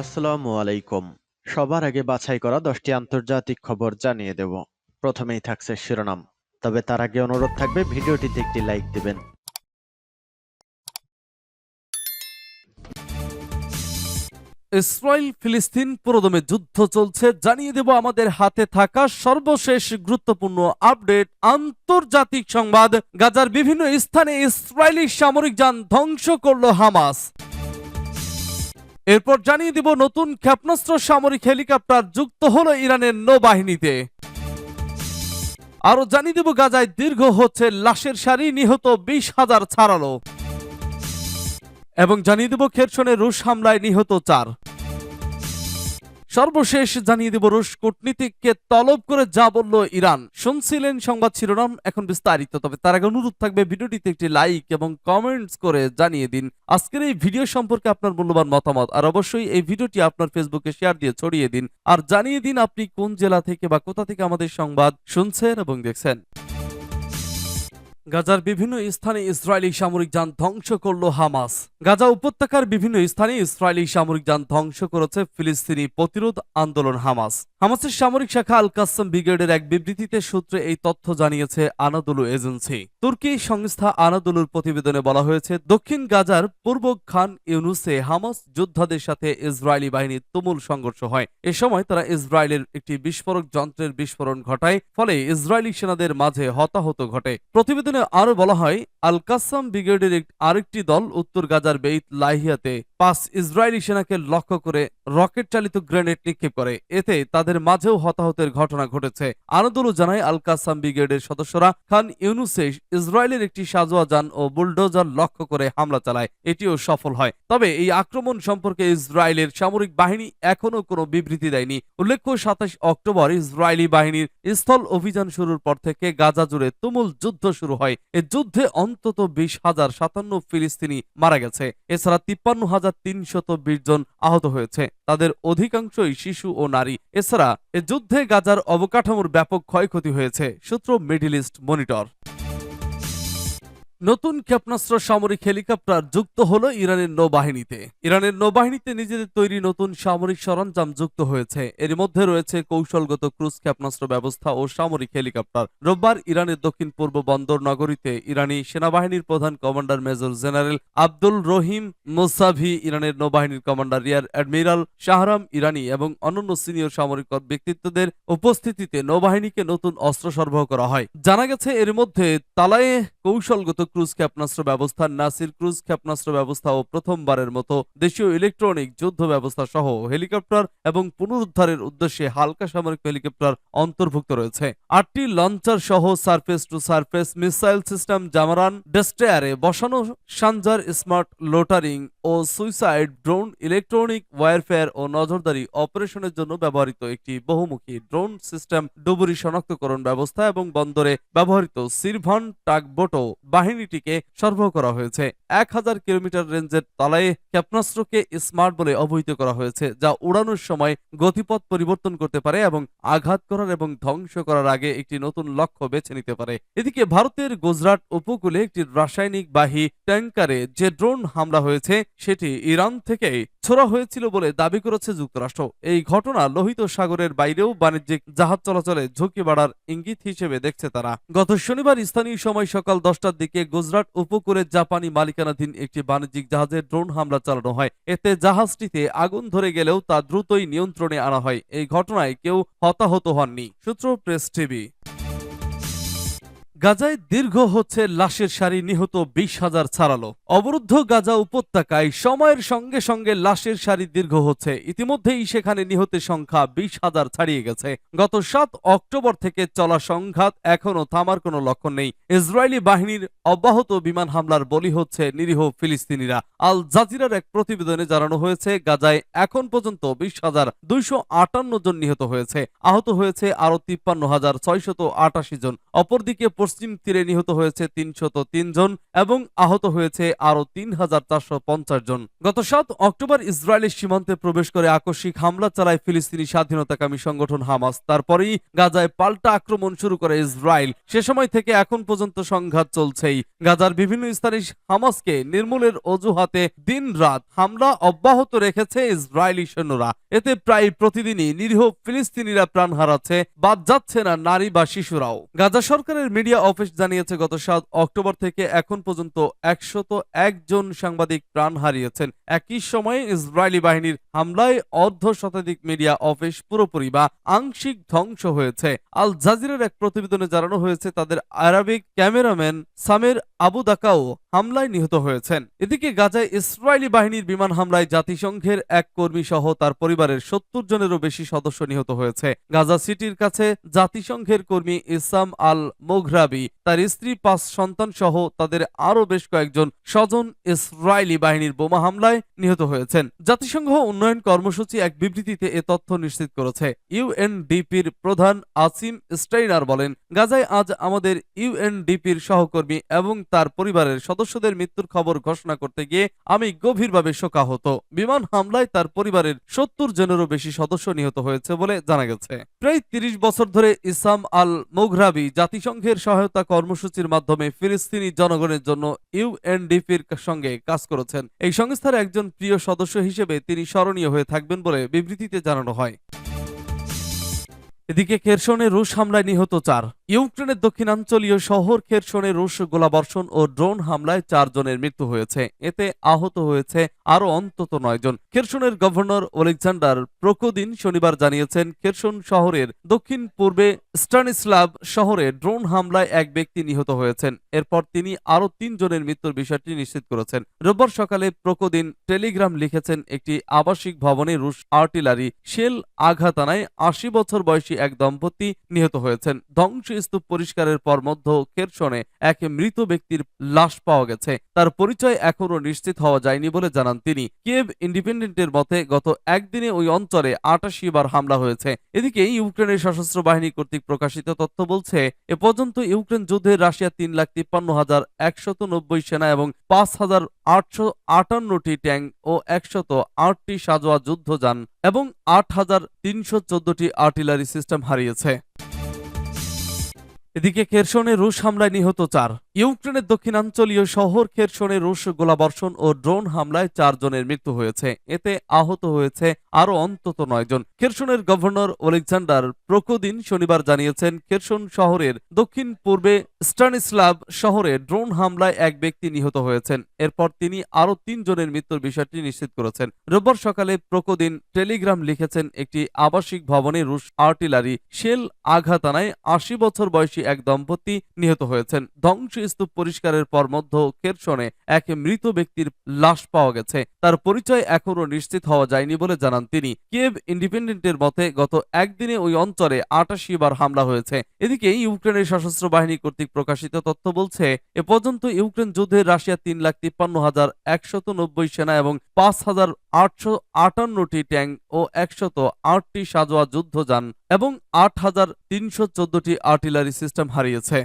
আসসালামু আলাইকুম। সবার আগে বাছাই করা 10টি আন্তর্জাতিক খবর জানিয়ে দেব। প্রথমেই থাকছে শিরোনাম। তবে তার আগে অনুরোধ থাকবে ভিডিওটিতে একটি লাইক দিবেন। ইসরায়েল ফিলিস্তিন পুরোদমে যুদ্ধ চলছে, জানিয়ে দেব আমাদের হাতে থাকা সর্বশেষ গুরুত্বপূর্ণ আপডেট। আন্তর্জাতিক সংবাদ, গাজার বিভিন্ন স্থানে ইসরায়েলি সামরিক যান ধ্বংস করল হামাস। এরপর জানিয়ে দিব নতুন ক্ষেপণাস্ত্র সামরিক হেলিকপ্টার যুক্ত হলো ইরানের নৌবাহিনীতে। আরো জানিয়ে দেব গাজায় দীর্ঘ হচ্ছে লাশের সারি, নিহত 20,000 ছাড়ালো। এবং জানিয়ে দেব খেরসনে রুশ হামলায় নিহত 4। সর্বশেষ জানিয়ে দেব রুশ কূটনীতিককে তলব করে যা বলল ইরান। শুনছিলেন সংবাদ শিরোনাম, এখন বিস্তারিত। তবে তার আগে অনুরোধ থাকবে ভিডিওটিতে একটি লাইক এবং কমেন্টস করে জানিয়ে দিন আজকের এই ভিডিও সম্পর্কে আপনার মূল্যবান মতামত। আর অবশ্যই এই ভিডিওটি আপনার ফেসবুকে শেয়ার দিয়ে ছড়িয়ে দিন। আর জানিয়ে দিন আপনি কোন জেলা থেকে বা কোথা থেকে আমাদের সংবাদ শুনছেন এবং দেখছেন। গাজার বিভিন্ন স্থানে ইসরায়েলি সামরিক যান ধ্বংস করল হামাস। গাজা উপত্যকার বিভিন্ন স্থানে ইসরায়েলি সামরিক যান ধ্বংস করেছে ফিলিস্তিনি প্রতিরোধ আন্দোলন হামাস। হামাসের সামরিক শাখা আল কাসসাম ব্রিগেডের এক বিবৃতিতে সূত্রে এই তথ্য জানিয়েছে আনাদোলু এজেন্সি। তুর্কি সংস্থা আনাদোলুর প্রতিবেদনে বলা হয়েছে, দক্ষিণ গাজার পূর্ব খান ইউনুসে হামাস যোদ্ধাদের সাথে ইসরায়েলি বাহিনীর তুমুল সংঘর্ষ হয়। এ সময় তারা ইসরায়েলের একটি বিস্ফোরক যন্ত্রের বিস্ফোরণ ঘটায়, ফলে ইসরায়েলি সেনাদের মাঝে হতাহত ঘটে। প্রতিবেদনে আরো বলা হয়, আল কাসসাম ব্রিগেডের আরেকটি দল উত্তর গাজার বেইত লাহিয়াতে 5 ইসরায়েলি সেনাকে লক্ষ্য করে রকেট চালিত গ্রেনেড নিক্ষেপ করে। এতে তাদের মাঝেও হতাহতের ঘটনা ঘটেছে। আনাদোলু জানায়, আল কাসসাম ব্রিগেডের সদস্যরা খান ইউনুসে ইসরায়েলের একটি সাজোয়া যান ও বুলডোজার লক্ষ্য করে হামলা চালায়। এটিও সফল হয়। তবে এই আক্রমণ সম্পর্কে ইসরায়েলের সামরিক বাহিনী এখনো কোনো বিবৃতি দেয়নি। উল্লেখ্য, 27 অক্টোবর ইসরায়েলি বাহিনীর স্থল অভিযান শুরুর পর থেকে গাজা জুড়ে তুমুল যুদ্ধ শুরু হয়। এ যুদ্ধে অন্তত 20,057 ফিলিস্তিনি মারা গেছে। এছাড়া 53,320 জন আহত হয়েছে। তাদের অধিকাংশই শিশু ও নারী। এছাড়া এ যুদ্ধে গাজার অবকাঠামোর ব্যাপক ক্ষয়ক্ষতি হয়েছে। সূত্র মিডল ইস্ট মনিটর। নতুন ক্ষেপণাস্ত্র সামরিক হেলিকপ্টার যুক্ত হলো ইরানের নৌবাহিনীতে। ইরানের নৌবাহিনীতে নিজেদের তৈরি নতুন সামরিক সরঞ্জাম যুক্ত হয়েছে। এর মধ্যে রয়েছে কৌশলগত ক্রুজ ক্ষেপণাস্ত্র ব্যবস্থা ও সামরিক হেলিকপ্টার। রোববার ইরানের দক্ষিণ পূর্ব বন্দর নগরীতে ইরানি সেনাবাহিনীর প্রধান কমান্ডার মেজর জেনারেল আব্দুল রহিম মোসাভি, ইরানের নৌবাহিনীর কমান্ডার রিয়ার অ্যাডমিরাল শাহরাম ইরানি এবং অন্যান্য সিনিয়র সামরিক ব্যক্তিত্বদের উপস্থিতিতে নৌবাহিনীকে নতুন অস্ত্র সরবরাহ করা হয়। জানা গেছে, এর মধ্যে তালায়ে কৌশলগত ক্রুজ ক্ষেপণাস্ত্র ব্যবস্থা, নাসির ক্রুজ ক্ষেপণাস্ত্র ব্যবস্থা ও প্রথমবারের মতো দেশীয় ইলেকট্রনিক যুদ্ধ ব্যবস্থা সহ হেলিকপ্টার এবং পুনরুদ্ধারের উদ্দেশ্যে হালকা সামরিক হেলিকপ্টার অন্তর্ভুক্ত রয়েছে। 8টি লঞ্চার সহ surface to surface missile system, Jamaran ডেস্ট্রয়ারে বসানো সানজার স্মার্ট লোটারিং ও সুইসাইড ড্রোন, ইলেকট্রনিক ওয়ারফেয়ার ও নজরদারি অপারেশনের জন্য ব্যবহৃত একটি বহুমুখী ড্রোন সিস্টেম, ডুবুরি শনাক্তকরণ ব্যবস্থা এবং বন্দরে ব্যবহৃত সিরভান টাগবোটও বাহিনীটিকে সরবরাহ করা হয়েছে। 1000 কিলোমিটার রেঞ্জের তালায়ে ক্ষেপণাস্ত্রকে স্মার্ট বলে অভিহিত করা হয়েছে, যা উড়ানোর সময় গতিপথ পরিবর্তন করতে পারে এবং আঘাত করার এবং ধ্বংস করার আগে একটি নতুন লক্ষ্য বেছে নিতে পারে। এদিকে ভারতের গুজরাট উপকূলে একটি রাসায়নিক বাহী ট্যাঙ্কারে যে ড্রোন হামলা হয়েছে সেটি ইরান থেকে ছোড়া হয়েছিল বলে দাবি করেছে যুক্তরাষ্ট্র। এই ঘটনা লোহিত সাগরের বাইরেও বাণিজ্যিক জাহাজ চলাচলে ঝুঁকি বাড়ার ইঙ্গিত হিসেবে দেখছে তারা। গত শনিবার স্থানীয় সময় সকাল 10টার দিকে গুজরাট উপকূলে জাপানি মালিকানাধীন একটি বাণিজ্যিক জাহাজে ড্রোন হামলা চালানো হয়। এতে জাহাজটিতে আগুন ধরে গেলেও তা দ্রুতই নিয়ন্ত্রণে আনা হয়। এই ঘটনায় কেউ হতাহত হননি। সূত্র প্রেস টিভি। গাজায় দীর্ঘ হচ্ছে লাশের সারি, নিহত 20,000 ছাড়ালো। অবরুদ্ধ গাজা উপত্যকায় সময়ের সঙ্গে সঙ্গে লাশের সারি দীর্ঘ হচ্ছে। ইতিমধ্যেই সেখানে নিহতের সংখ্যা 20,000 ছাড়িয়ে গেছে। গত 7 অক্টোবর থেকে চলা সংঘাত এখনো থামার কোনো লক্ষণ নেই। ইসরায়েলি বাহিনীর অব্যাহত বিমান হামলার বলি হচ্ছে নিরীহ ফিলিস্তিনিরা। আল জাজিরার এক প্রতিবেদনে জানানো হয়েছে, গাজায় এখন পর্যন্ত 20,258 জন নিহত হয়েছে। আহত হয়েছে আরো 53,688 জন। অপরদিকে পশ্চিম তীরে নিহত হয়েছে ৩০৩ জন এবং আহত হয়েছে আরও ৩,৪৫০ জন। গত ৭ অক্টোবর ইসরায়েলের সীমান্তে প্রবেশ করে আকস্মিক হামলা চালায় ফিলিস্তিনি স্বাধীনতাকামী সংগঠন হামাস। তারপরেই গাজায় পাল্টা আক্রমণ শুরু করে ইসরায়েল। সে সময় থেকে এখন পর্যন্ত সংঘাত চলছেই। গাজার বিভিন্ন স্থানে হামাসকে নির্মূলের অজুহাতে দিন-রাত হামলা অব্যাহত রেখেছে ইসরায়েলি সৈন্যরা। এতে প্রায় প্রতিদিনই নিরীহ ফিলিস্তিনিরা প্রাণ হারাচ্ছে, বাদ যাচ্ছে না নারী বা শিশুরাও। গাজা সরকারের মিডিয়া অফিস জানিয়েছে গত ৭ অক্টোবর থেকে এখন পর্যন্ত ১০১ জন সাংবাদিক প্রাণ হারিয়েছেন। একই সময়ে ইসরায়েলি বাহিনীর হামলায় অর্ধ শতাধিক মিডিয়া অফিস পুরোপুরি বা আংশিক ধ্বংস হয়েছে। আল জাজিরার এক প্রতিবেদনে জানানো হয়েছে তাদের আরবিক ক্যামেরাম্যান সামের আবু দাকাও হামলায় নিহত হয়েছেন। এদিকে গাজায় ইসরায়েলি বাহিনীর বিমান হামলায় জাতিসংঘের এক কর্মী সহ তার পরিবারের ৭০ জনেরও বেশি সদস্য নিহত হয়েছে। গাজা সিটির কাছে জাতিসংঘের কর্মী ইসাম আল মোঘরাবি, তার স্ত্রী, ৫ সন্তান সহ তাদের আরও বেশ কয়েকজন স্বজন ইসরায়েলি বাহিনীর বোমা হামলায় নিহত হয়েছেন। জাতিসংঘ উন্নয়ন কর্মসূচি এক বিবৃতিতে এ তথ্য নিশ্চিত করেছে। ইউএনডিপির প্রধান আসিম স্টাইনার বলেন, গাজায় আজ আমাদের ইউএনডিপির সহকর্মী এবং তার পরিবারের সদস্যদের মৃত্যুর খবর ঘোষণা করতে গিয়ে আমি গভীরভাবে শোকাহত। বিমান হামলায় তার পরিবারের ৭০ জনেরও বেশি সদস্য নিহত হয়েছে বলে জানা গেছে। প্রায় ৩০ বছর ধরে ইসাম আল মোঘরাবি জাতিসংঘের সহায়তা কর্মসূচির মাধ্যমে ফিলিস্তিনি জনগণের জন্য ইউএনডিপির সঙ্গে কাজ করেছেন। এই সংস্থার একজন প্রিয় সদস্য হিসেবে তিনি স্মরণীয় হয়ে থাকবেন বলে বিবৃতিতে জানানো হয়। এদিকে খেরসনে রুশ হামলায় নিহত ৪। ইউক্রেনের দক্ষিণাঞ্চলীয় শহর খেরসনে রুশ গোলাবর্ষণ ও ড্রোন হামলায় ৪ জনের মৃত্যু হয়েছে। এতে আহত হয়েছে আরও অন্তত ৯ জন। খেরসনের গভর্নর ওলেকজান্ডার প্রকোদিন শনিবার জানিয়েছেন, খেরসন শহরের দক্ষিণ পূর্বে স্টানিস্লাভ শহরে ড্রোন হামলায় এক ব্যক্তি নিহত হয়েছেন। এরপর তিনি আরও ৩ জনের মৃত্যুর বিষয়টি নিশ্চিত করেছেন। রোববার সকালে প্রকোদিন টেলিগ্রাম লিখেছেন, একটি আবাসিক ভবনে রুশ আর্টিলারি শেল আঘাত আনায় ৮০ বছর বয়সী এক দম্পতি নিহত হয়েছেন। ধ্বংসস্তূপ পরিষ্কারের পর মধ্য খেরসনে এক মৃত ব্যক্তির লাশ পাওয়া গেছে। তার পরিচয় এখনও নিশ্চিত হওয়া যায়নি বলে জানান তিনি। কিয়েভ ইন্ডিপেন্ডেন্টের মতে গত একদিনে ওই অঞ্চলে ৮৮ বার হামলা হয়েছে। এদিকে ইউক্রেনের সশস্ত্র বাহিনী কর্তৃক প্রকাশিত তথ্য বলছে, এ পর্যন্ত ইউক্রেন যুদ্ধে রাশিয়া ৩,৫৩,১৯০ সেনা এবং ৫,৮৫৮টি ট্যাঙ্ক ও ১০৮টি সাজোয়া যুদ্ধযান এবং ৮,৩১৪টি আর্টিলারি সিস্টেম হারিয়েছে। এদিকে খেরসনে রুশ হামলায় নিহত ৪। ইউক্রেনের দক্ষিণাঞ্চলীয় শহর খেরসনে রুশ গোলাবর্ষণ ও ড্রোন হামলায় ৪ জনের মৃত্যু হয়েছে। এতে আহত হয়েছে আরও অন্তত ৯ জন। খেরসনের গভর্নর ওলেকজান্ডার প্রকোদিন শনিবার জানিয়েছেন, খেরসন শহরের দক্ষিণ পূর্বে স্টানিস্লাভ শহরে ড্রোন হামলায় এক ব্যক্তি নিহত হয়েছেন। এরপর তিনি আরও ৩ জনের মৃত্যুর বিষয়টি নিশ্চিত করেছেন। রোববার সকালে প্রকোদিন টেলিগ্রাম লিখেছেন, একটি আবাসিক ভবনে রুশ আর্টিলারি শেল আঘাত আনায় ৮০ বছর বয়সী এক দম্পতি নিহত হয়েছেন। ধ্বংসস্তূপ পরিষ্কারের পর মধ্য খেরসনে এক মৃত ব্যক্তির লাশ পাওয়া গেছে। তার পরিচয় এখনও নিশ্চিত হওয়া যায়নি বলে জানান তিনি। কিয়েভ ইন্ডিপেন্ডেন্টের মতে গত একদিনে ওই অঞ্চলে ৮৮ বার হামলা হয়েছে। এদিকে ইউক্রেনের সশস্ত্র বাহিনী কর্তৃক প্রকাশিত তথ্য বলছে, এ পর্যন্ত ইউক্রেন যুদ্ধে রাশিয়া ৩,৫৩,১৯০ সেনা এবং ৫,৮৫৮টি ট্যাঙ্ক ও ১০৮টি সাজোয়া যুদ্ধযান এবং ৮,৩১৪টি আর্টিলারি সিস্টেম হারিয়েছে।